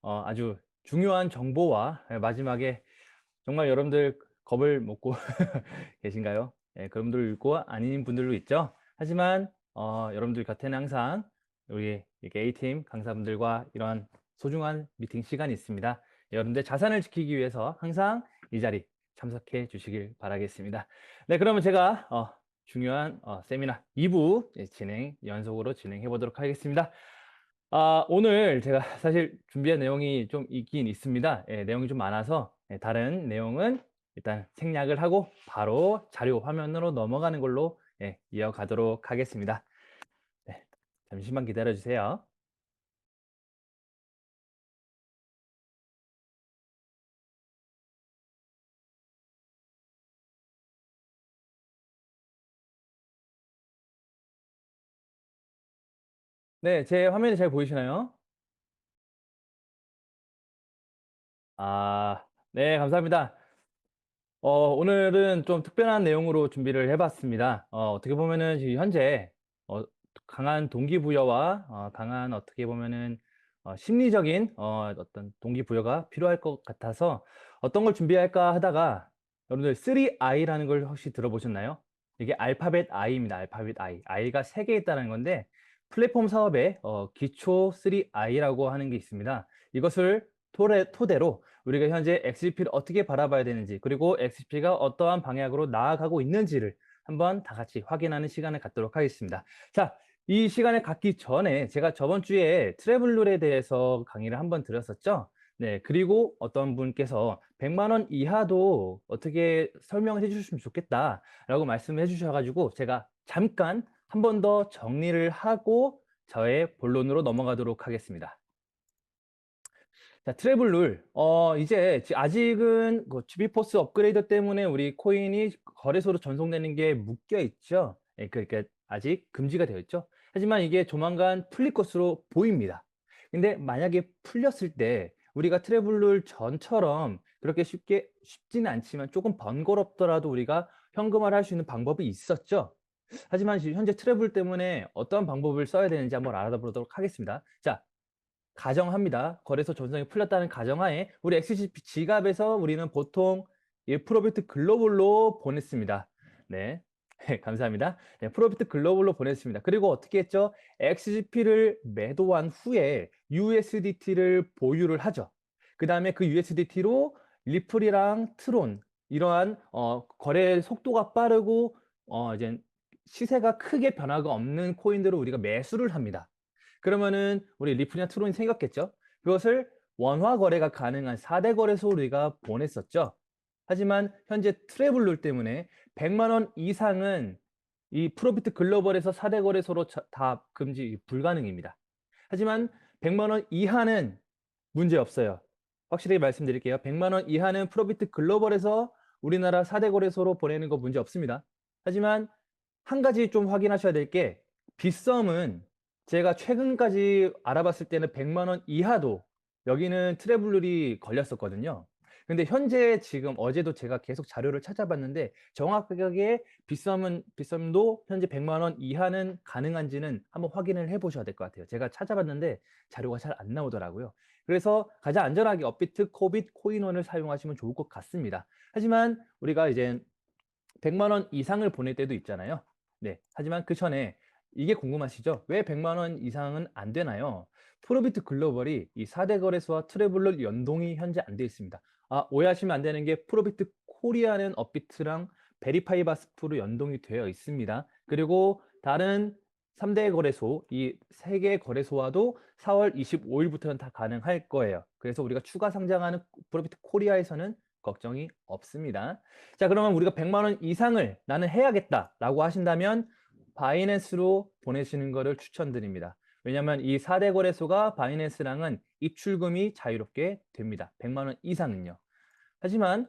아주 중요한 정보와 마지막에 정말 여러분들 겁을 먹고 계신가요? 예, 그런 분들 있고 아닌 분들도 있죠. 하지만 여러분들 곁에는 항상 우리 이렇게 A팀 강사분들과 이런 소중한 미팅 시간이 있습니다. 여러분들 자산을 지키기 위해서 항상 이 자리 참석해 주시길 바라겠습니다. 네, 그러면 제가 중요한 세미나 2부 진행 연속으로 진행해 보도록 하겠습니다. 오늘 제가 사실 준비한 내용이 좀 있긴 있습니다. 예, 내용이 좀 많아서 다른 내용은 일단 생략을 하고 바로 자료 화면으로 넘어가는 걸로 이어가도록 하겠습니다. 네, 잠시만 기다려 주세요. 네, 제 화면이 잘 보이시나요? 네, 감사합니다. 오늘은 좀 특별한 내용으로 준비를 해봤습니다. 어떻게 보면은 지금 현재 어, 강한 동기부여와 강한 어떻게 보면은 심리적인 어떤 동기부여가 필요할 것 같아서 어떤 걸 준비할까 하다가 여러분들 3I라는 걸 혹시 들어보셨나요? 이게 알파벳 I입니다. 알파벳 I. I가 3개 있다는 건데 플랫폼 사업의 기초 3I라고 하는 게 있습니다. 이것을 토대로 우리가 현재 XGP를 어떻게 바라봐야 되는지 그리고 XGP가 어떠한 방향으로 나아가고 있는지를 한번 다 같이 확인하는 시간을 갖도록 하겠습니다. 자, 이 시간을 갖기 전에 제가 저번 주에 트래블룰에 대해서 강의를 한번 드렸었죠. 네, 그리고 어떤 분께서 100만 원 이하도 어떻게 설명을 해주셨으면 좋겠다라고 말씀해 주셔가지고 제가 잠깐 한 번 더 정리를 하고 저의 본론으로 넘어가도록 하겠습니다. 자, 트래블 룰. 이제 아직은 그 GP포스 업그레이드 때문에 우리 코인이 거래소로 전송되는 게 묶여 있죠. 예, 그러니까 아직 금지가 되어 있죠. 하지만 이게 조만간 풀릴 것으로 보입니다. 근데 만약에 풀렸을 때 우리가 트래블 룰 전처럼 그렇게 쉽지는 않지만 조금 번거롭더라도 우리가 현금화를 할 수 있는 방법이 있었죠. 하지만 지금 현재 트래블 때문에 어떤 방법을 써야 되는지 한번 알아보도록 하겠습니다. 자, 가정합니다. 거래소 전송이 풀렸다는 가정하에 우리 XGP 지갑에서 우리는 보통 프로비트 글로벌로 보냈습니다. 네. 감사합니다. 네, 프로비트 글로벌로 보냈습니다. 그리고 어떻게 했죠? XGP를 매도한 후에 USDT를 보유를 하죠. 그 다음에 그 USDT로 리플이랑 트론 이러한 거래 속도가 빠르고 이제 시세가 크게 변화가 없는 코인들을 우리가 매수를 합니다. 그러면은 우리 리플이나 트론이 생겼겠죠. 그것을 원화 거래가 가능한 4대 거래소로 우리가 보냈었죠. 하지만 현재 트래블룰 때문에 100만 원 이상은 이 프로비트 글로벌에서 4대 거래소로 다 금지 불가능입니다. 하지만 100만 원 이하는 문제 없어요. 확실히 말씀드릴게요. 100만 원 이하는 프로비트 글로벌에서 우리나라 4대 거래소로 보내는 거 문제 없습니다. 하지만 한 가지 좀 확인하셔야 될 게 빗썸은 제가 최근까지 알아봤을 때는 100만 원 이하도 여기는 트래블룰이 걸렸었거든요. 근데 현재 지금 어제도 제가 계속 자료를 찾아봤는데 정확하게 빗썸도 현재 100만 원 이하는 가능한지는 한번 확인을 해 보셔야 될 것 같아요. 제가 찾아봤는데 자료가 잘 안 나오더라고요. 그래서 가장 안전하게 업비트, 코빗, 코인원을 사용하시면 좋을 것 같습니다. 하지만 우리가 이제 100만 원 이상을 보낼 때도 있잖아요. 네. 하지만 그 전에 이게 궁금하시죠? 왜 100만 원 이상은 안 되나요? 프로비트 글로벌이 이 4대 거래소와 트래블러 연동이 현재 안 되어 있습니다. 오해하시면 안 되는 게 프로비트 코리아는 업비트랑 베리파이 바스프로 연동이 되어 있습니다. 그리고 다른 3대 거래소, 이 3개 거래소와도 4월 25일부터는 다 가능할 거예요. 그래서 우리가 추가 상장하는 프로비트 코리아에서는 걱정이 없습니다. 자, 그러면 우리가 100만 원 이상을 나는 해야겠다라고 하신다면 바이낸스로 보내시는 것을 추천드립니다. 왜냐하면 이 4대 거래소가 바이낸스랑은 입출금이 자유롭게 됩니다. 100만 원 이상은요. 하지만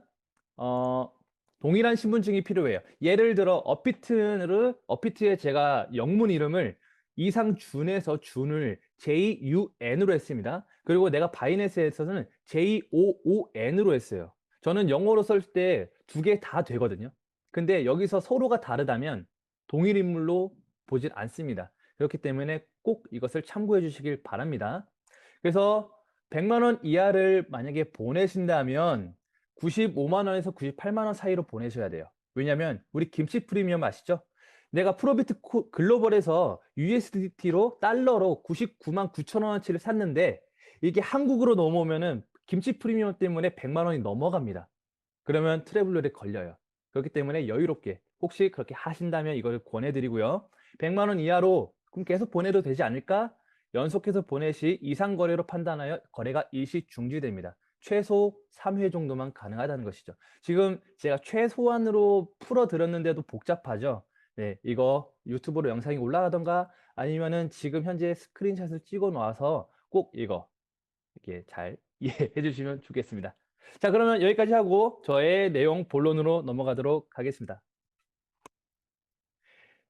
동일한 신분증이 필요해요. 예를 들어 업비트에 제가 영문 이름을 이상준에서 준을 JUN으로 했습니다. 그리고 내가 바이낸스에서는 JOON으로 했어요. 저는 영어로 쓸 때 두 개 다 되거든요. 근데 여기서 서로가 다르다면 동일 인물로 보진 않습니다. 그렇기 때문에 꼭 이것을 참고해 주시길 바랍니다. 그래서 100만 원 이하를 만약에 보내신다면 95만 원에서 98만 원 사이로 보내셔야 돼요. 왜냐면 우리 김치 프리미엄 아시죠? 내가 프로비트 글로벌에서 USDT로 달러로 99만 9천 원어치를 샀는데 이게 한국으로 넘어오면은 김치 프리미엄 때문에 100만 원이 넘어갑니다. 그러면 트래블러에 걸려요. 그렇기 때문에 여유롭게 혹시 그렇게 하신다면 이걸 권해드리고요. 100만 원 이하로 그럼 계속 보내도 되지 않을까? 연속해서 보내시 이상 거래로 판단하여 거래가 일시 중지됩니다. 최소 3회 정도만 가능하다는 것이죠. 지금 제가 최소한으로 풀어드렸는데도 복잡하죠. 네, 이거 유튜브로 영상이 올라가던가 아니면은 지금 현재 스크린샷을 찍어 놓아서 꼭 이거 이렇게 잘 이해해 주시면 좋겠습니다. 자, 그러면 여기까지 하고 저의 내용 본론으로 넘어가도록 하겠습니다.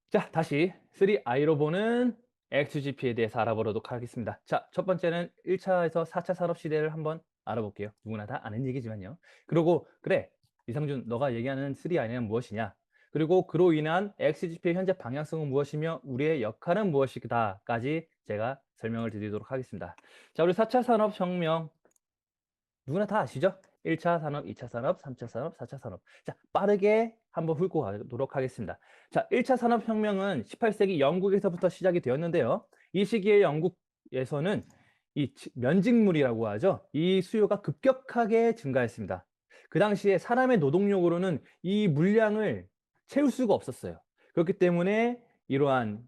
자, 다시 3I로 보는 XGP에 대해서 알아보도록 하겠습니다. 자, 첫 번째는 1차에서 4차 산업 시대를 한번 알아볼게요. 누구나 다 아는 얘기지만요. 그리고 그래, 이상준, 너가 얘기하는 3I는 무엇이냐? 그리고 그로 인한 XGP의 현재 방향성은 무엇이며 우리의 역할은 무엇이다까지 제가 설명을 드리도록 하겠습니다. 자, 우리 4차 산업혁명 누구나 다 아시죠? 1차 산업, 2차 산업, 3차 산업, 4차 산업. 자, 빠르게 한번 훑고 가도록 하겠습니다. 자, 1차 산업혁명은 18세기 영국에서부터 시작이 되었는데요. 이 시기에 영국에서는 이 면직물이라고 하죠. 이 수요가 급격하게 증가했습니다. 그 당시에 사람의 노동력으로는 이 물량을 채울 수가 없었어요. 그렇기 때문에 이러한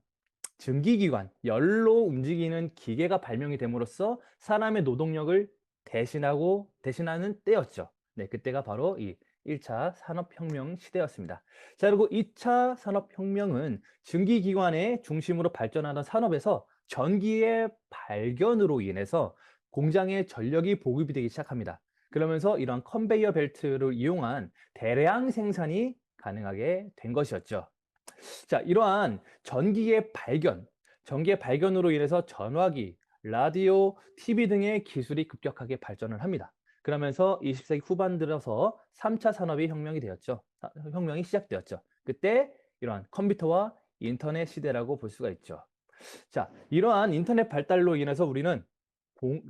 증기기관, 열로 움직이는 기계가 발명이 됨으로써 사람의 노동력을 대신하는 때였죠. 네, 그때가 바로 이 1차 산업혁명 시대였습니다. 자, 그리고 2차 산업혁명은 증기기관의 중심으로 발전하던 산업에서 전기의 발견으로 인해서 공장에 전력이 보급이 되기 시작합니다. 그러면서 이러한 컨베이어 벨트를 이용한 대량 생산이 가능하게 된 것이었죠. 자, 이러한 전기의 발견으로 인해서 전화기, 라디오, TV 등의 기술이 급격하게 발전을 합니다. 그러면서 20세기 후반 들어서 3차 산업이 혁명이 되었죠. 혁명이 시작되었죠. 그때 이러한 컴퓨터와 인터넷 시대라고 볼 수가 있죠. 자, 이러한 인터넷 발달로 인해서 우리는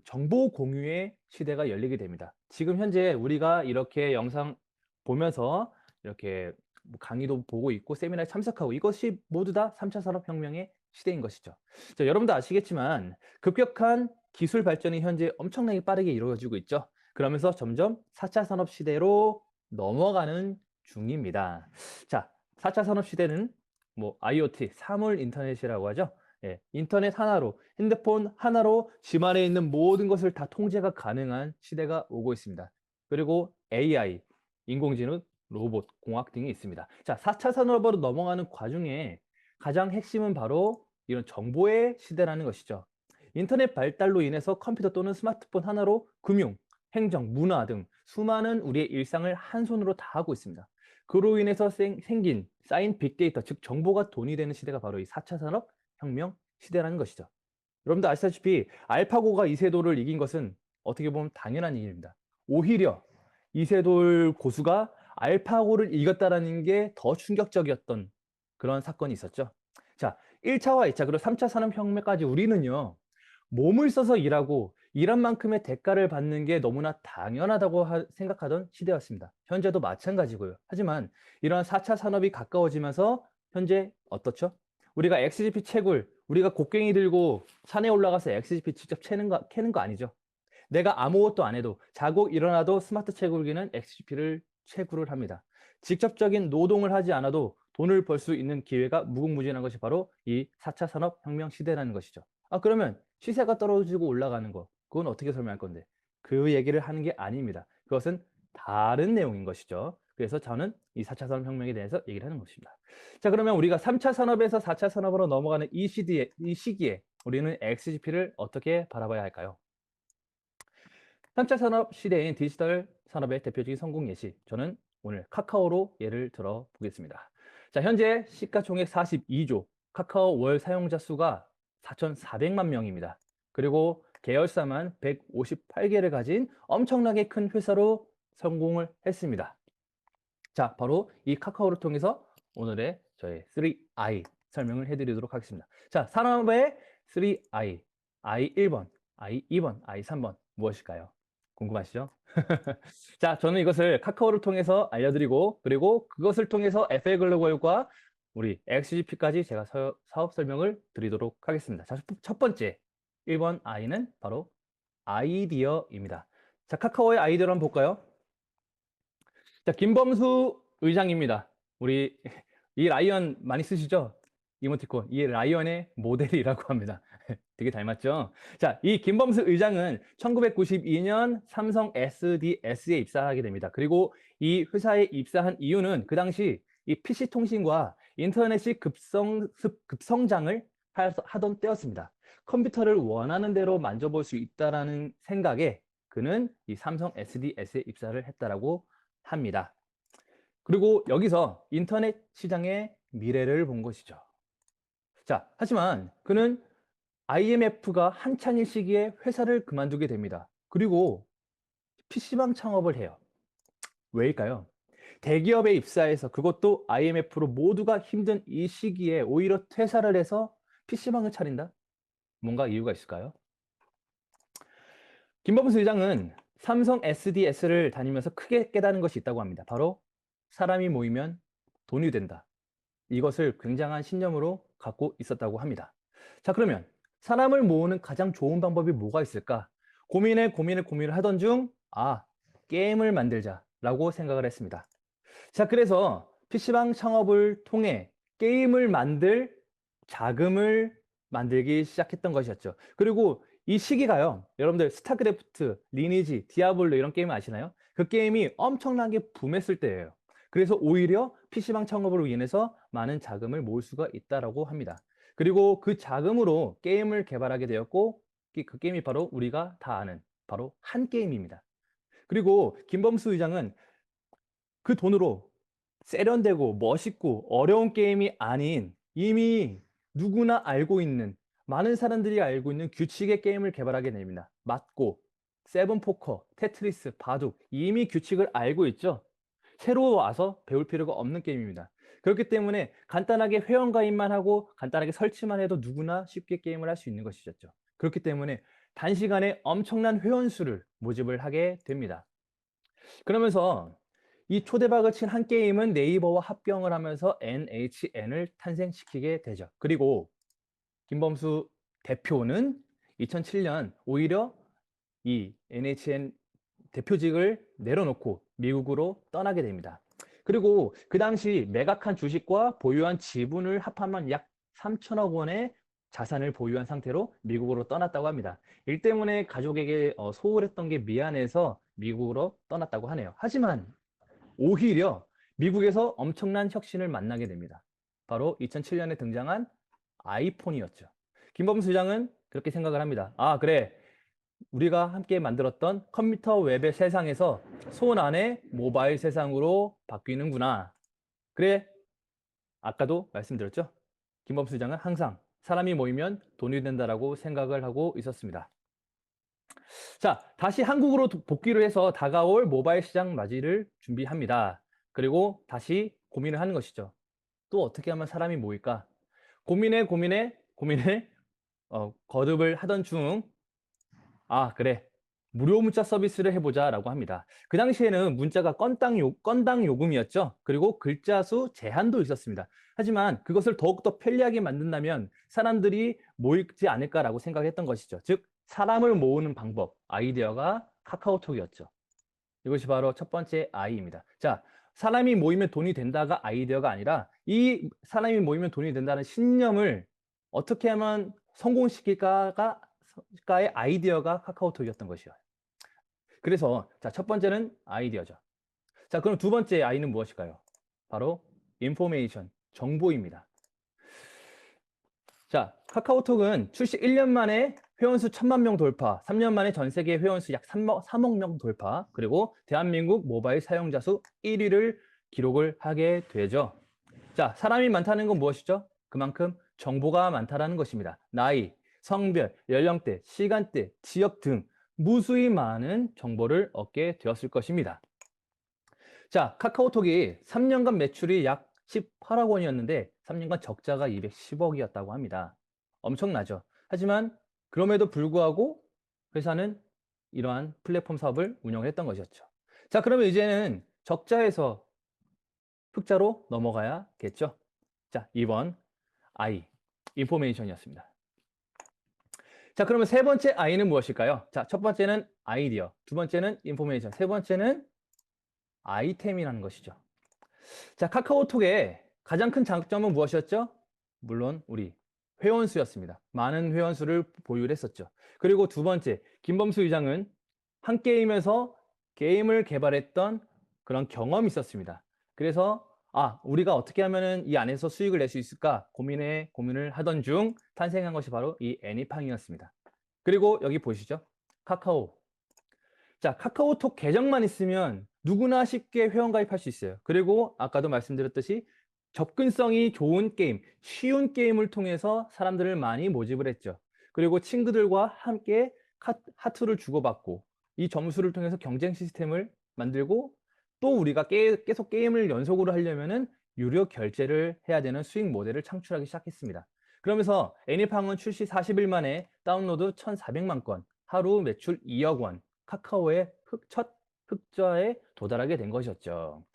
정보 공유의 시대가 열리게 됩니다. 지금 현재 우리가 이렇게 영상 보면서 이렇게 뭐 강의도 보고 있고 세미나에 참석하고 이것이 모두 다 3차 산업혁명의 시대인 것이죠. 자, 여러분도 아시겠지만 급격한 기술 발전이 현재 엄청나게 빠르게 이루어지고 있죠. 그러면서 점점 4차 산업 시대로 넘어가는 중입니다. 자, 4차 산업 시대는 뭐 IoT, 사물 인터넷이라고 하죠. 예, 인터넷 하나로, 핸드폰 하나로 집안에 있는 모든 것을 다 통제가 가능한 시대가 오고 있습니다. 그리고 AI, 인공지능, 로봇, 공학 등이 있습니다. 자, 4차 산업으로 넘어가는 과정에 가장 핵심은 바로 이런 정보의 시대라는 것이죠. 인터넷 발달로 인해서 컴퓨터 또는 스마트폰 하나로 금융, 행정, 문화 등 수많은 우리의 일상을 한 손으로 다 하고 있습니다. 그로 인해서 쌓인 빅데이터, 즉 정보가 돈이 되는 시대가 바로 이 4차 산업 혁명 시대라는 것이죠. 여러분도 아시다시피 알파고가 이세돌을 이긴 것은 어떻게 보면 당연한 일입니다. 오히려 이세돌 고수가 알파고를 이겼다라는 게 더 충격적이었던 그런 사건이 있었죠. 자, 1차와 2차 그리고 3차 산업혁명까지 우리는요. 몸을 써서 일하고 일한 만큼의 대가를 받는 게 너무나 당연하다고 생각하던 시대였습니다. 현재도 마찬가지고요. 하지만 이러한 4차 산업이 가까워지면서 현재 어떻죠? 우리가 XGP 채굴, 우리가 곡괭이 들고 산에 올라가서 XGP 직접 캐는 거 아니죠. 내가 아무것도 안 해도 자고 일어나도 스마트 채굴기는 XGP를 채굴을 합니다. 직접적인 노동을 하지 않아도 돈을 벌 수 있는 기회가 무궁무진한 것이 바로 이 4차 산업혁명 시대라는 것이죠. 아, 그러면 시세가 떨어지고 올라가는 거, 그건 어떻게 설명할 건데? 그 얘기를 하는 게 아닙니다. 그것은 다른 내용인 것이죠. 그래서 저는 이 4차 산업혁명에 대해서 얘기를 하는 것입니다. 자, 그러면 우리가 3차 산업에서 4차 산업으로 넘어가는 이 시기에 우리는 XGP를 어떻게 바라봐야 할까요? 3차 산업 시대인 디지털 산업의 대표적인 성공 예시, 저는 오늘 카카오로 예를 들어 보겠습니다. 자, 현재 시가총액 42조, 카카오 월 사용자 수가 4,400만 명입니다. 그리고 계열사만 158개를 가진 엄청나게 큰 회사로 성공을 했습니다. 자, 바로 이 카카오를 통해서 오늘의 저의 3I 설명을 해드리도록 하겠습니다. 자, 산업의 3I, I 1번, I 2번, I 3번. 무엇일까요? 궁금하시죠? 자, 저는 이것을 카카오를 통해서 알려드리고, 그리고 그것을 통해서 FA글로벌과 우리 XGP까지 제가 사업 설명을 드리도록 하겠습니다. 자, 첫 번째, 1번 I는 바로 아이디어입니다. 자, 카카오의 아이디어를 한번 볼까요? 자, 김범수 의장입니다. 우리 이 라이언 많이 쓰시죠? 이모티콘. 이 라이언의 모델이라고 합니다. 되게 닮았죠? 자, 이 김범수 의장은 1992년 삼성 SDS에 입사하게 됩니다. 그리고 이 회사에 입사한 이유는 그 당시 이 PC 통신과 인터넷이 급성장을 하던 때였습니다. 컴퓨터를 원하는 대로 만져볼 수 있다는 생각에 그는 이 삼성 SDS에 입사를 했다라고 합니다. 그리고 여기서 인터넷 시장의 미래를 본 것이죠. 자, 하지만 그는 IMF가 한창일 시기에 회사를 그만두게 됩니다. 그리고 PC방 창업을 해요. 왜일까요? 대기업에 입사해서 그것도 IMF로 모두가 힘든 이 시기에 오히려 퇴사를 해서 PC방을 차린다? 뭔가 이유가 있을까요? 김범수 의장은 삼성 SDS를 다니면서 크게 깨달은 것이 있다고 합니다. 바로 사람이 모이면 돈이 된다. 이것을 굉장한 신념으로 갖고 있었다고 합니다. 자, 그러면 사람을 모으는 가장 좋은 방법이 뭐가 있을까? 고민을 하던 중, 게임을 만들자라고 생각을 했습니다. 자, 그래서 PC방 창업을 통해 게임을 만들 자금을 만들기 시작했던 것이었죠. 그리고 이 시기가요, 여러분들 스타크래프트, 리니지, 디아블로 이런 게임 아시나요? 그 게임이 엄청나게 붐했을 때예요. 그래서 오히려 PC방 창업으로 인해서 많은 자금을 모을 수가 있다라고 합니다. 그리고 그 자금으로 게임을 개발하게 되었고, 그 게임이 바로 우리가 다 아는 바로 한 게임입니다. 그리고 김범수 의장은 그 돈으로 세련되고 멋있고 어려운 게임이 아닌 이미 누구나 알고 있는, 많은 사람들이 알고 있는 규칙의 게임을 개발하게 됩니다. 맞고, 세븐포커, 테트리스, 바둑, 이미 규칙을 알고 있죠. 새로 와서 배울 필요가 없는 게임입니다. 그렇기 때문에 간단하게 회원가입만 하고 간단하게 설치만 해도 누구나 쉽게 게임을 할 수 있는 것이었죠. 그렇기 때문에 단시간에 엄청난 회원 수를 모집을 하게 됩니다. 그러면서 이 초대박을 친 한 게임은 네이버와 합병을 하면서 NHN을 탄생시키게 되죠. 그리고 김범수 대표는 2007년 오히려 이 NHN 대표직을 내려놓고 미국으로 떠나게 됩니다. 그리고 그 당시 매각한 주식과 보유한 지분을 합하면 약 3천억 원의 자산을 보유한 상태로 미국으로 떠났다고 합니다. 일 때문에 가족에게 소홀했던 게 미안해서 미국으로 떠났다고 하네요. 하지만 오히려 미국에서 엄청난 혁신을 만나게 됩니다. 바로 2007년에 등장한 아이폰이었죠. 김범수 시장은 그렇게 생각을 합니다. 그래. 우리가 함께 만들었던 컴퓨터 웹의 세상에서 손 안에 모바일 세상으로 바뀌는구나. 그래, 아까도 말씀드렸죠? 김범수 시장은 항상 사람이 모이면 돈이 된다라고 생각을 하고 있었습니다. 자, 다시 한국으로 복귀를 해서 다가올 모바일 시장 맞이를 준비합니다. 그리고 다시 고민을 하는 것이죠. 또 어떻게 하면 사람이 모일까? 고민을 거듭을 하던 중, 그래. 무료 문자 서비스를 해보자라고 합니다. 그 당시에는 문자가 건당 요금이었죠. 그리고 글자 수 제한도 있었습니다. 하지만 그것을 더욱더 편리하게 만든다면 사람들이 모이지 않을까라고 생각했던 것이죠. 즉, 사람을 모으는 방법, 아이디어가 카카오톡이었죠. 이것이 바로 첫 번째 I입니다. 자, 사람이 모이면 돈이 된다가 아이디어가 아니라 이 사람이 모이면 돈이 된다는 신념을 어떻게 하면 성공시킬까의 아이디어가 카카오톡이었던 것이요. 그래서 자, 첫 번째는 아이디어죠. 자, 그럼 두 번째 I는 무엇일까요? 바로 인포메이션, 정보입니다. 자, 카카오톡은 출시 1년 만에 회원수 1,000만 명 돌파, 3년 만에 전 세계 회원수 약 3억 명 돌파, 그리고 대한민국 모바일 사용자 수 1위를 기록을 하게 되죠. 자, 사람이 많다는 건 무엇이죠? 그만큼 정보가 많다라는 것입니다. 나이, 성별, 연령대, 시간대, 지역 등 무수히 많은 정보를 얻게 되었을 것입니다. 자, 카카오톡이 3년간 매출이 약 18억 원이었는데 3년간 적자가 210억이었다고 합니다. 엄청나죠. 하지만 그럼에도 불구하고 회사는 이러한 플랫폼 사업을 운영을 했던 것이었죠. 자, 그러면 이제는 적자에서 흑자로 넘어가야겠죠. 자, 2번 I, 인포메이션이었습니다. 자, 그러면 세 번째 I는 무엇일까요? 자, 첫 번째는 아이디어, 두 번째는 인포메이션, 세 번째는 아이템이라는 것이죠. 자, 카카오톡의 가장 큰 장점은 무엇이었죠? 물론 우리 회원수였습니다. 많은 회원수를 보유를 했었죠. 그리고 두 번째, 김범수 의장은 한 게임에서 게임을 개발했던 그런 경험이 있었습니다. 그래서 우리가 어떻게 하면은 이 안에서 수익을 낼 수 있을까 고민을 하던 중 탄생한 것이 바로 이 애니팡이었습니다. 그리고 여기 보시죠. 카카오. 자, 카카오톡 계정만 있으면 누구나 쉽게 회원 가입할 수 있어요. 그리고 아까도 말씀드렸듯이 접근성이 좋은 게임, 쉬운 게임을 통해서 사람들을 많이 모집을 했죠. 그리고 친구들과 함께 하트를 주고받고 이 점수를 통해서 경쟁 시스템을 만들고 또 우리가 계속 게임을 연속으로 하려면은 유료 결제를 해야 되는 수익 모델을 창출하기 시작했습니다. 그러면서 애니팡은 출시 40일 만에 다운로드 1,400만 건, 하루 매출 2억 원, 카카오의 첫 흑자에 도달하게 된 것이었죠.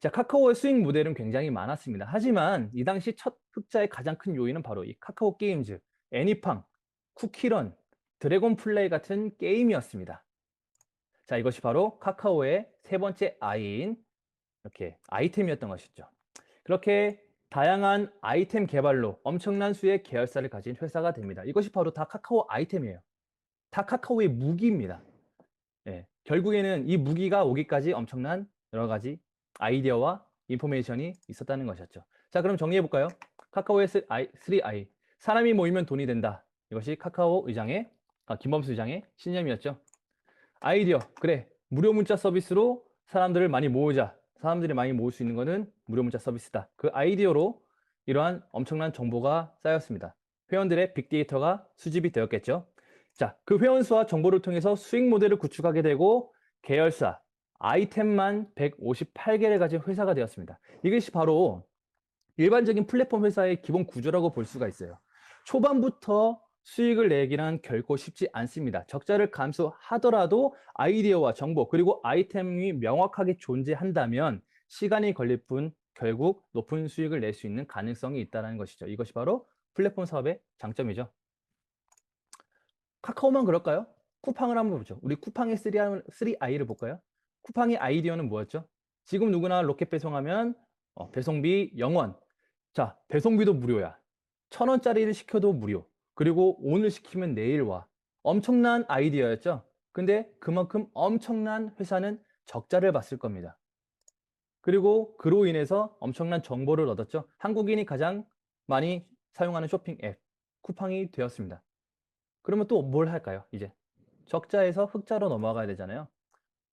자, 카카오의 수익 모델은 굉장히 많았습니다. 하지만 이 당시 첫 흑자의 가장 큰 요인은 바로 이 카카오 게임즈, 애니팡, 쿠키런, 드래곤 플레이 같은 게임이었습니다. 자, 이것이 바로 카카오의 세 번째 I인 이렇게 아이템이었던 것이죠. 그렇게 다양한 아이템 개발로 엄청난 수의 계열사를 가진 회사가 됩니다. 이것이 바로 다 카카오 아이템이에요. 다 카카오의 무기입니다. 예, 결국에는 이 무기가 오기까지 엄청난 여러 가지 아이디어와 인포메이션이 있었다는 것이었죠. 자, 그럼 정리해 볼까요? 카카오의 3I. 사람이 모이면 돈이 된다. 이것이 카카오 의장의, 김범수 의장의 신념이었죠. 아이디어. 그래. 무료 문자 서비스로 사람들을 많이 모으자. 사람들이 많이 모을 수 있는 것은 무료 문자 서비스다. 그 아이디어로 이러한 엄청난 정보가 쌓였습니다. 회원들의 빅데이터가 수집이 되었겠죠. 자, 그 회원수와 정보를 통해서 수익 모델을 구축하게 되고 계열사, 아이템만 158개를 가진 회사가 되었습니다. 이것이 바로 일반적인 플랫폼 회사의 기본 구조라고 볼 수가 있어요. 초반부터 수익을 내기란 결코 쉽지 않습니다. 적자를 감수하더라도 아이디어와 정보 그리고 아이템이 명확하게 존재한다면 시간이 걸릴 뿐 결국 높은 수익을 낼 수 있는 가능성이 있다는 것이죠. 이것이 바로 플랫폼 사업의 장점이죠. 카카오만 그럴까요? 쿠팡을 한번 보죠. 우리 쿠팡의 3I를 볼까요? 쿠팡의 아이디어는 뭐였죠? 지금 누구나 로켓 배송하면 배송비 0원. 자, 배송비도 무료야. 1,000원짜리를 시켜도 무료. 그리고 오늘 시키면 내일 와. 엄청난 아이디어였죠? 근데 그만큼 엄청난 회사는 적자를 봤을 겁니다. 그리고 그로 인해서 엄청난 정보를 얻었죠. 한국인이 가장 많이 사용하는 쇼핑 앱, 쿠팡이 되었습니다. 그러면 또 뭘 할까요? 이제 적자에서 흑자로 넘어가야 되잖아요.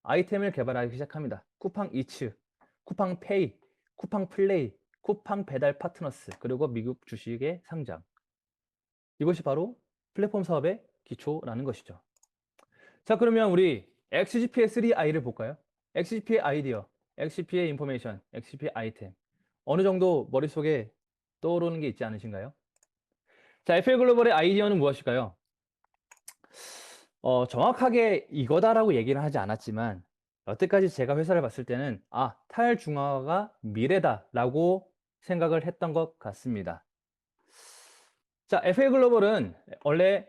아이템을 개발하기 시작합니다. 쿠팡 이츠, 쿠팡 페이, 쿠팡 플레이, 쿠팡 배달 파트너스, 그리고 미국 주식의 상장. 이것이 바로 플랫폼 사업의 기초라는 것이죠. 자, 그러면 우리 XGP의 3I를 볼까요? XGP의 아이디어, XGP의 인포메이션, XGP의 아이템. 어느 정도 머릿속에 떠오르는 게 있지 않으신가요? 자, FA글로벌의 아이디어는 무엇일까요? 정확하게 이거다라고 얘기는 하지 않았지만 여태까지 제가 회사를 봤을 때는 탈중화가 미래다라고 생각을 했던 것 같습니다. 자, FA글로벌은 원래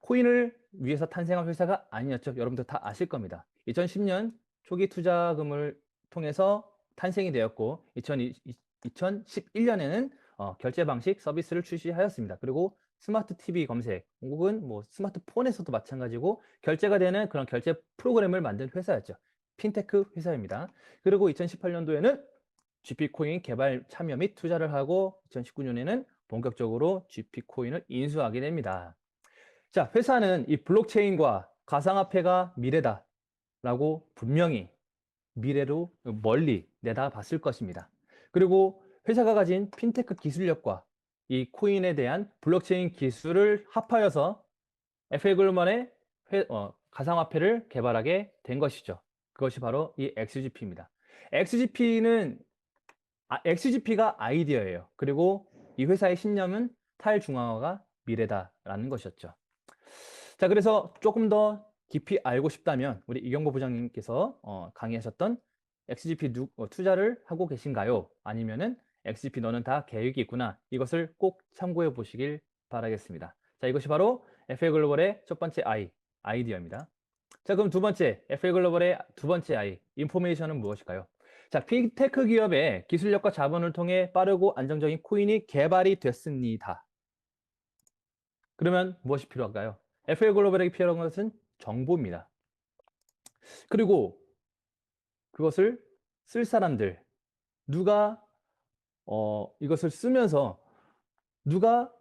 코인을 위해서 탄생한 회사가 아니었죠. 여러분들 다 아실 겁니다. 2010년 초기 투자금을 통해서 탄생이 되었고 2011년에는 결제 방식 서비스를 출시하였습니다. 그리고 스마트 TV 검색 혹은 뭐 스마트폰에서도 마찬가지고 결제가 되는 그런 결제 프로그램을 만든 회사였죠. 핀테크 회사입니다. 그리고 2018년도에는 GP코인 개발 참여 및 투자를 하고 2019년에는 본격적으로 GP코인을 인수하게 됩니다. 자, 회사는 이 블록체인과 가상화폐가 미래다라고 분명히 미래로 멀리 내다봤을 것입니다. 그리고 회사가 가진 핀테크 기술력과 이 코인에 대한 블록체인 기술을 합하여서 FA글로벌의 가상화폐를 개발하게 된 것이죠. 그것이 바로 이 XGP입니다. XGP가 아이디어예요. 그리고 이 회사의 신념은 탈중앙화가 미래다라는 것이었죠. 자, 그래서 조금 더 깊이 알고 싶다면 우리 이경보 부장님께서 강의하셨던 XGP 투자를 하고 계신가요? 아니면은 XGP 너는 다 계획이 있구나. 이것을 꼭 참고해 보시길 바라겠습니다. 자, 이것이 바로 FA글로벌의 첫 번째 아이디어입니다. 자, 그럼 두 번째, FA글로벌의 두 번째 인포메이션은 무엇일까요? 자, 빅테크 기업의 기술력과 자본을 통해 빠르고 안정적인 코인이 개발이 됐습니다. 그러면 무엇이 필요할까요? FA글로벌에게 필요한 것은 정보입니다. 그리고 그것을 쓸 사람들, 누가 이것을 쓰면서 누가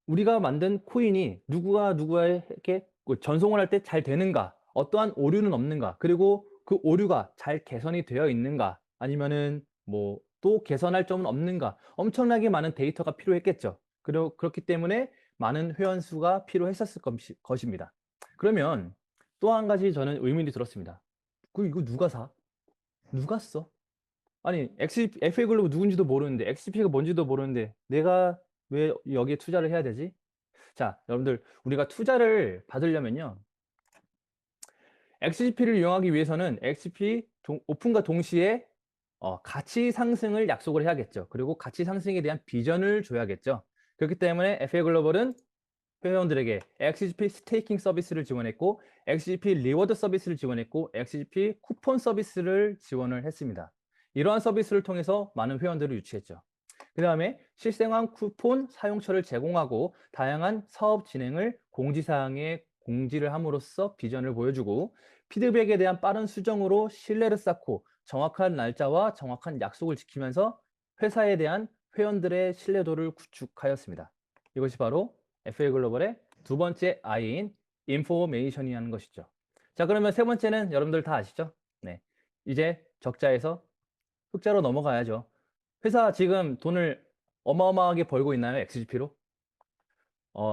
우리가 만든 코인이 누구가 누구에게 전송을 할 때 잘 되는가, 어떠한 오류는 없는가, 그리고 그 오류가 잘 개선이 되어 있는가, 아니면은 뭐 또 개선할 점은 없는가, 엄청나게 많은 데이터가 필요했겠죠. 그리고 그렇기 때문에 많은 회원 수가 필요했었을 것입니다. 그러면 또 한 가지 저는 의문이 들었습니다. 이거 누가 사? 누가 써? 아니, FA글로벌 누군지도 모르는데, XGP가 뭔지도 모르는데, 내가 왜 여기에 투자를 해야 되지? 자, 여러분들, 우리가 투자를 받으려면요, XGP를 이용하기 위해서는 XGP 오픈과 동시에 가치 상승을 약속을 해야겠죠. 그리고 가치 상승에 대한 비전을 줘야겠죠. 그렇기 때문에 FA글로벌은 회원들에게 XGP 스테이킹 서비스를 지원했고, XGP 리워드 서비스를 지원했고, XGP 쿠폰 서비스를 지원을 했습니다. 이러한 서비스를 통해서 많은 회원들을 유치했죠. 그 다음에 실생활 쿠폰 사용처를 제공하고 다양한 사업 진행을 공지사항에 공지를 함으로써 비전을 보여주고, 피드백에 대한 빠른 수정으로 신뢰를 쌓고 정확한 날짜와 정확한 약속을 지키면서 회사에 대한 회원들의 신뢰도를 구축하였습니다. 이것이 바로 FA글로벌의 두 번째 I인 인포메이션이라는 것이죠. 자, 그러면 세 번째는 여러분들 다 아시죠? 네, 이제 적자에서 흑자로 넘어가야죠. 회사 지금 돈을 어마어마하게 벌고 있나요? XGP로?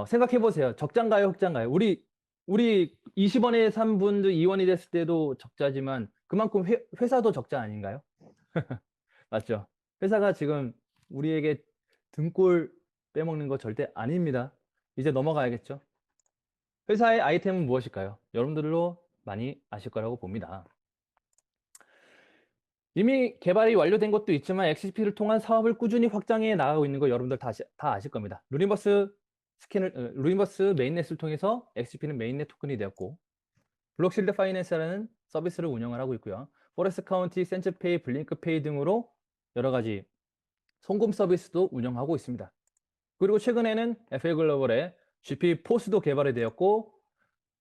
생각해 보세요. 적자인가요? 흑자인가요? 우리 20원에 산 분도 2원이 됐을 때도 적자지만 그만큼 회사도 적자 아닌가요? 맞죠? 회사가 지금 우리에게 등골 빼먹는 거 절대 아닙니다. 이제 넘어가야겠죠? 회사의 아이템은 무엇일까요? 여러분들로 많이 아실 거라고 봅니다. 이미 개발이 완료된 것도 있지만 XGP를 통한 사업을 꾸준히 확장해 나가고 있는 거 여러분들 다 아실 겁니다. 루인버스 메인넷을 통해서 XGP는 메인넷 토큰이 되었고, 블록실드 파이낸스라는 서비스를 운영을 하고 있고요. 포레스트 카운티, 센츠페이, 블링크페이 등으로 여러 가지 송금 서비스도 운영하고 있습니다. 그리고 최근에는 FA글로벌의 GP 포스도 개발이 되었고,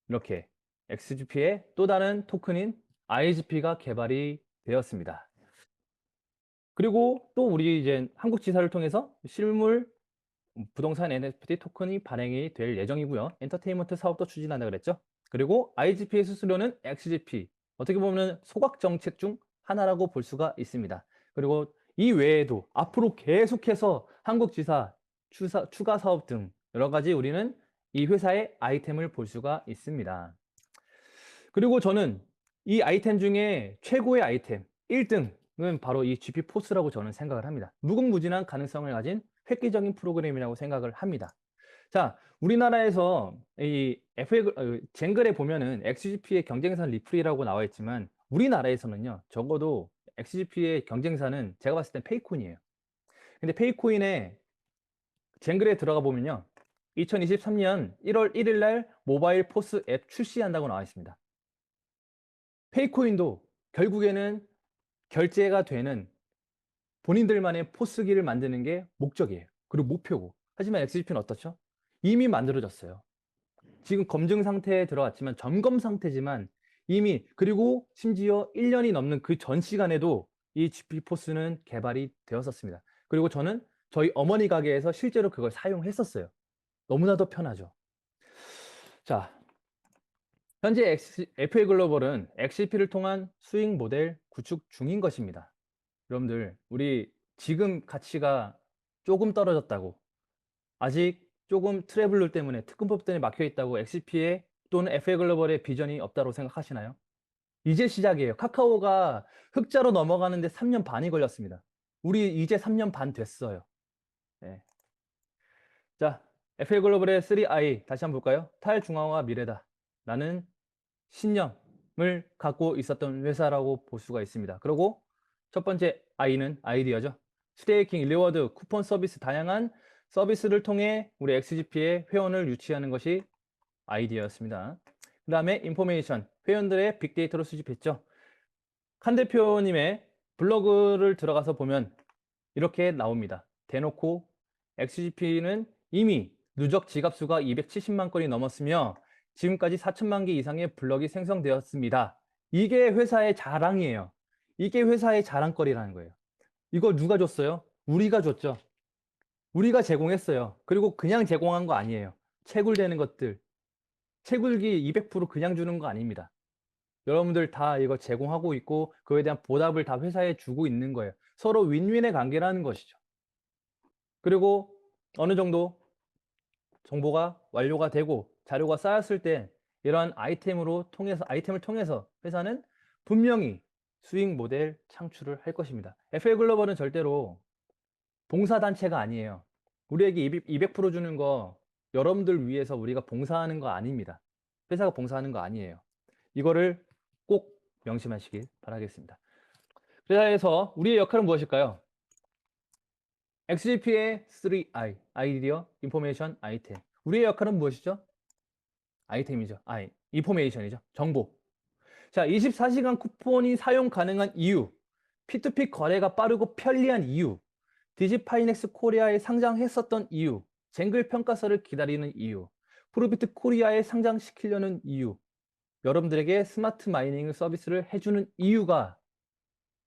이렇게 XGP의 또 다른 토큰인 IGP가 개발이 되었습니다. 그리고 또 우리 이제 한국 지사를 통해서 실물 부동산 NFT 토큰이 발행이 될 예정이고요. 엔터테인먼트 사업도 추진한다 그랬죠. 그리고 IGP의 수수료는 XGP, 어떻게 보면 소각 정책 중 하나라고 볼 수가 있습니다. 그리고 이 외에도 앞으로 계속해서 한국 지사 추가 사업 등 여러 가지 우리는 이 회사의 아이템을 볼 수가 있습니다. 그리고 저는 이 아이템 중에 최고의 아이템 1등은 바로 이 GP포스라고 저는 생각을 합니다. 무궁무진한 가능성을 가진 획기적인 프로그램이라고 생각을 합니다. 자, 우리나라에서 이 쟁글에 보면은 XGP의 경쟁사 리플이라고 나와 있지만 우리나라에서는요, 적어도 XGP의 경쟁사는 제가 봤을 땐 페이콘이에요. 근데 페이코인의 쟁글에 들어가 보면요, 2023년 1월 1일 날 모바일 포스 앱 출시한다고 나와 있습니다. 페이코인도 결국에는 결제가 되는 본인들만의 포스기를 만드는 게 목적이에요. 그리고 목표고. 하지만 XGP는 어떻죠? 이미 만들어졌어요. 지금 검증 상태에 들어왔지만, 점검 상태지만 이미, 그리고 심지어 1년이 넘는 그 전 시간에도 이 GP포스는 개발이 되었었습니다. 그리고 저는 저희 어머니 가게에서 실제로 그걸 사용했었어요. 너무나도 편하죠. 자, 현재 FA글로벌은 XGP를 통한 수익 모델 구축 중인 것입니다. 여러분들, 우리 지금 가치가 조금 떨어졌다고, 아직 조금 트래블룰 때문에, 특근법 때문에 막혀 있다고 XGP의 또는 FA글로벌의 비전이 없다고 생각하시나요? 이제 시작이에요. 카카오가 흑자로 넘어가는데 3년 반이 걸렸습니다. 우리 이제 3년 반 됐어요. 네. 자, FA글로벌의 3I 다시 한번 볼까요? 탈중앙화 미래다 라는 신념을 갖고 있었던 회사라고 볼 수가 있습니다. 그리고 첫 번째 I는 아이디어죠. 스테이킹, 리워드, 쿠폰 서비스, 다양한 서비스를 통해 우리 XGP의 회원을 유치하는 것이 아이디어였습니다. 그 다음에 인포메이션, 회원들의 빅데이터로 수집했죠. 칸 대표님의 블로그를 들어가서 보면 이렇게 나옵니다. 대놓고 XGP는 이미 누적 지갑수가 270만 건이 넘었으며 지금까지 4천만 개 이상의 블럭이 생성되었습니다. 이게 회사의 자랑이에요. 이게 회사의 자랑거리라는 거예요. 이걸 누가 줬어요? 우리가 줬죠. 우리가 제공했어요. 그리고 그냥 제공한 거 아니에요. 채굴되는 것들. 채굴기 200% 그냥 주는 거 아닙니다. 여러분들 다 이거 제공하고 있고 그거에 대한 보답을 다 회사에 주고 있는 거예요. 서로 윈윈의 관계라는 것이죠. 그리고 어느 정도 정보가 완료가 되고 자료가 쌓였을 때 이러한 아이템을 통해서 회사는 분명히 수익 모델 창출을 할 것입니다. FA글로벌은 절대로 봉사단체가 아니에요. 우리에게 200% 주는 거 여러분들 위해서 우리가 봉사하는 거 아닙니다. 회사가 봉사하는 거 아니에요. 이거를 꼭 명심하시길 바라겠습니다. 회사에서 우리의 역할은 무엇일까요? XGP의 3I, 아이디어, 인포메이션, 아이템. 우리의 역할은 무엇이죠? 아이템이죠. 인포메이션이죠. 정보. 자, 24시간 쿠폰이 사용 가능한 이유, P2P 거래가 빠르고 편리한 이유, 디지파이넥스 코리아에 상장했었던 이유, 쟁글 평가서를 기다리는 이유, 프로비트 코리아에 상장시키려는 이유, 여러분들에게 스마트 마이닝 서비스를 해주는 이유가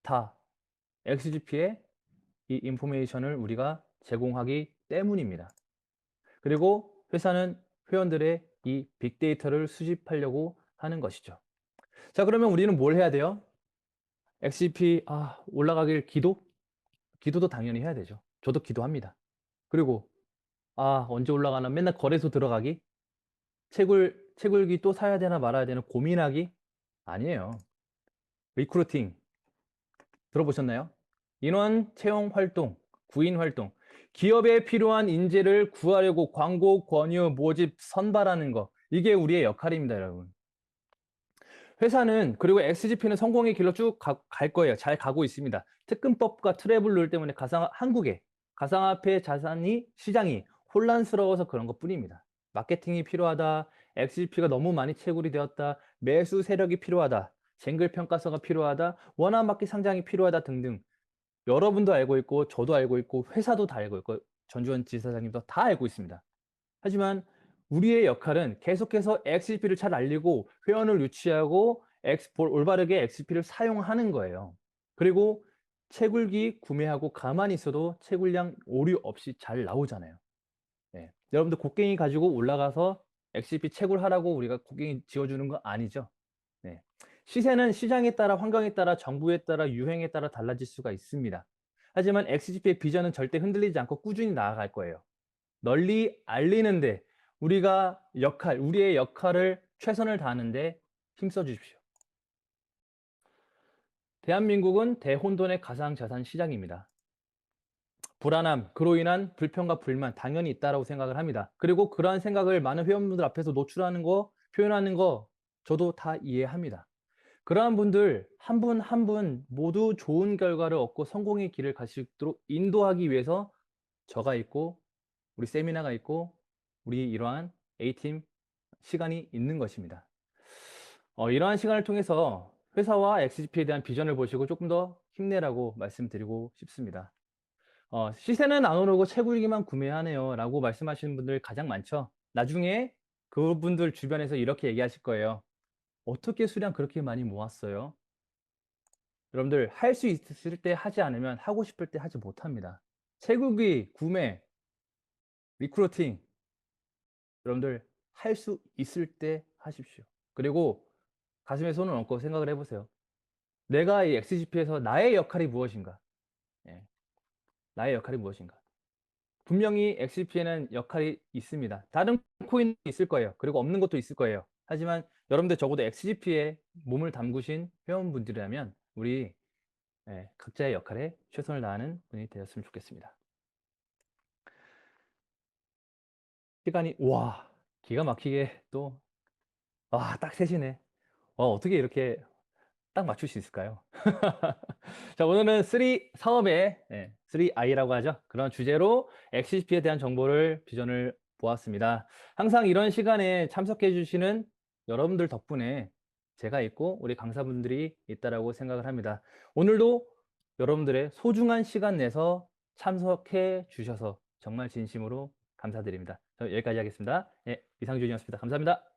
다 XGP의 이 인포메이션을 우리가 제공하기 때문입니다. 그리고 회사는 회원들의 이 빅데이터를 수집하려고 하는 것이죠. 자, 그러면 우리는 뭘 해야 돼요? XGP 올라가길 기도도 당연히 해야 되죠. 저도 기도합니다. 그리고 언제 올라가나 맨날 거래소 들어가기, 채굴기 또 사야 되나 말아야 되나 고민하기 아니에요. 리크루팅 들어보셨나요? 인원 채용 활동, 구인 활동. 기업에 필요한 인재를 구하려고 광고, 권유, 모집, 선발하는 거. 이게 우리의 역할입니다, 여러분. 회사는 그리고 XGP는 성공의 길로 쭉 갈 거예요. 잘 가고 있습니다. 특근법과 트래블 룰 때문에 한국의 가상화폐 자산이 시장이 혼란스러워서 그런 것뿐입니다. 마케팅이 필요하다. XGP가 너무 많이 채굴이 되었다. 매수 세력이 필요하다. 쟁글 평가서가 필요하다. 원화 마켓 상장이 필요하다 등등. 여러분도 알고 있고 저도 알고 있고 회사도 다 알고 있고 전주현 지사장님도 다 알고 있습니다. 하지만 우리의 역할은 계속해서 XGP를 잘 알리고 회원을 유치하고 올바르게 XGP를 사용하는 거예요. 그리고 채굴기 구매하고 가만히 있어도 채굴량 오류 없이 잘 나오잖아요. 네. 여러분들 곡괭이 가지고 올라가서 XGP 채굴하라고 우리가 곡괭이 지어주는 거 아니죠. 네. 시세는 시장에 따라 환경에 따라 정부에 따라 유행에 따라 달라질 수가 있습니다. 하지만 XGP의 비전은 절대 흔들리지 않고 꾸준히 나아갈 거예요. 널리 알리는데 우리의 역할을 최선을 다하는데 힘써 주십시오. 대한민국은 대혼돈의 가상자산 시장입니다. 불안함, 그로 인한 불평과 불만 당연히 있다고 생각을 합니다. 그리고 그러한 생각을 많은 회원분들 앞에서 노출하는 거, 표현하는 거 저도 다 이해합니다. 그러한 분들 한 분 한 분 모두 좋은 결과를 얻고 성공의 길을 가실 수 있도록 인도하기 위해서 저가 있고 우리 세미나가 있고 우리 이러한 A팀 시간이 있는 것입니다. 이러한 시간을 통해서 회사와 XGP에 대한 비전을 보시고 조금 더 힘내라고 말씀드리고 싶습니다. 시세는 안 오르고 채굴기만 구매하네요 라고 말씀하시는 분들 가장 많죠. 나중에 그분들 주변에서 이렇게 얘기하실 거예요. 어떻게 수량 그렇게 많이 모았어요? 여러분들 할 수 있을 때 하지 않으면 하고 싶을 때 하지 못합니다. 채굴기 구매, 리크루팅 여러분들 할 수 있을 때 하십시오. 그리고 가슴에 손을 얹고 생각을 해보세요. 내가 이 XGP에서 나의 역할이 무엇인가? 예, 나의 역할이 무엇인가? 분명히 XGP에는 역할이 있습니다. 다른 코인이 있을 거예요. 그리고 없는 것도 있을 거예요. 하지만 여러분들 적어도 XGP에 몸을 담그신 회원분들이라면 우리 각자의 역할에 최선을 다하는 분이 되었으면 좋겠습니다. 시간이, 와, 기가 막히게 또, 딱 셋이네. 어떻게 이렇게 딱 맞출 수 있을까요? 자, 오늘은 3 사업의 3I라고 하죠. 그런 주제로 XCP에 대한 정보를 비전을 보았습니다. 항상 이런 시간에 참석해 주시는 여러분들 덕분에 제가 있고 우리 강사분들이 있다라고 생각을 합니다. 오늘도 여러분들의 소중한 시간 내서 참석해 주셔서 정말 진심으로 감사드립니다. 저 여기까지 하겠습니다. 이상준이었습니다. 감사합니다.